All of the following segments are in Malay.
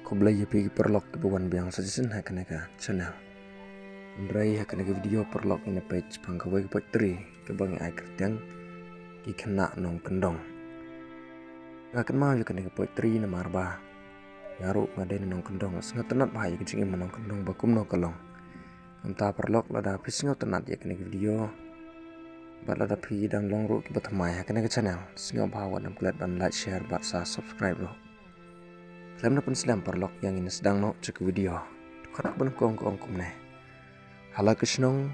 Ko belai pi perlok ke buan biang sajisan hakanaka channel. Andrai hakanaka video perlok ina page pangkawai ke potri ke bangi ai kertang ki kena nong kendong. Ngakan mau hakanaka potri na marba. Yaru ngadain nong kendong sengat tenat bahaya kecing nong kendong bakum no kalong. Kamta perlok lada pisngo tenat ya hakanaka video. Bat lada pi dan longru ki batamai hakanaka channel. Singo bawa dan kulat dan like share bat sa subscribe lo. Dalam dapat selam perlok yang ini sedang nak cek video. Tukar aku kong kum neh. Hala kesnong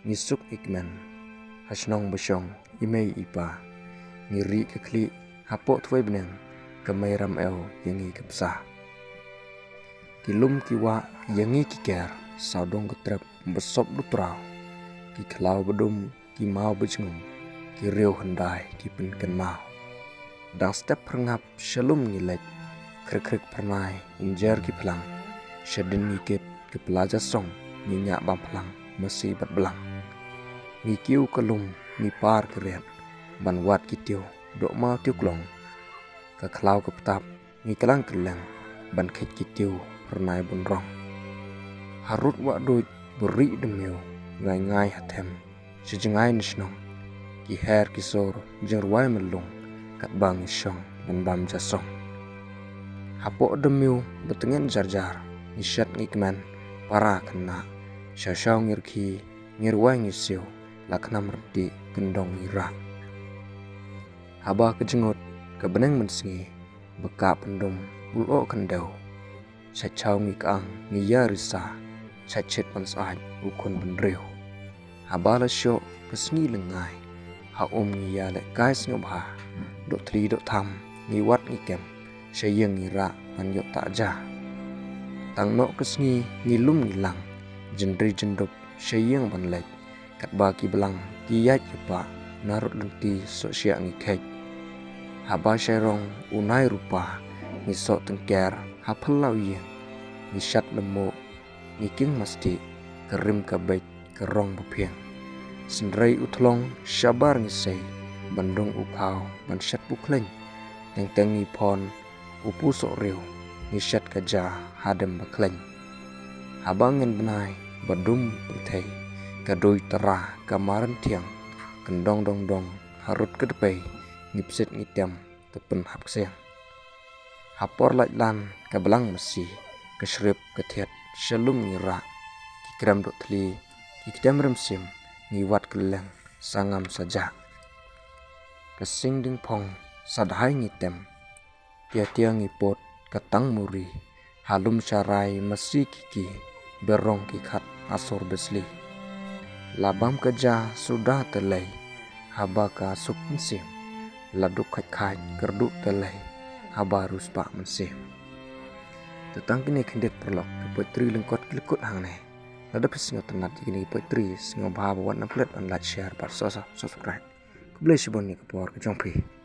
nisuk ikman. Hasnong besyong imei ipa. Ngiri kekli hapok tuai benang. Kemai ram el yangi kepsah. Kilum kiwa yangi kiker. Saudong ketrap besop dutrau. Ki kelau bedum ki mau bejengum. Ki riu hendai ki penken mau. Dang step perngap shalom ngilek. Krek pernai umjar ki pelang. Syedin ngikip ke pelajar song. Minyak bang pelang masih berbelang. Ngikiu kelum ngipar keriat. Ban wat kitiu dok mau tiu klong. Keklau ke petap ngikelang keleng. Ban kit kitiu pernai bunrong. Harut wak duit beri demiu. Ngai hatem. Sejengai nisnong. Ki her kisor jengruai melung. Kat bang isyong dan bam jasong. Hapok demiu betengen jar-jar. Nisyat ngikman para kena. Syasyaw ngirki ngirwai ngisiu. Lakna merdi gendong ngira. Haba kejengut kebeneng mensengi. Beka pendum ulo kendau. Syacau ngikang ngiya risa. Syacit pansaj ukun benriu. Haba lasyok kesengi lengai. Haum ngiya lek kais ngobha. Dok tri dok tam ngiwat ngikem. Syayang ngira panyok takja. Tang nok kesengi ngilum ngilang. Jendri jendup syayang panlek. Kat baki belang kiyat kepa. Narut lenti sok syak ngikek. Haba syarong unai rupa. Ngisok tengker hapelau yang. Ngisyat lemuk. Ngiking masti. Kerim kabek kerong bepiang. Sendrai utlong syabar ngisay. Bandung ukau bansyat bukleng. Teng-teng ngipon. Upu sok riu, nisyat kaja hadem bakleng. Habangan benai, badum bertei, kadoi terah kamaran tiang, kendong dong dong, harut kedepai, ngipsit ngitiam, tepen hap siang. Hapor lan kabelang mesi, kesrip ketiat, shalum ngira, kikram dok teli, kikdam remsim, ngiwat keleng, sangam saja. Kesing ding pong, sadhai ngitem, tia-tia ngipot katang muri. Halum syarai mesi kiki. Berong kikat asor besli. Labam kerja sudah telai. Haba ka suk mensim. Laduk kai kerduk telai. Haba harus pak mensim. Tetang kini kendet perlok. Kepotri lengkot kelekut hang ne. Lada pesingot tenat kini kepotri. Singo bahwa buat naplet dan like share. Part subscribe. Kebelah sibon ni kepor kejongpi.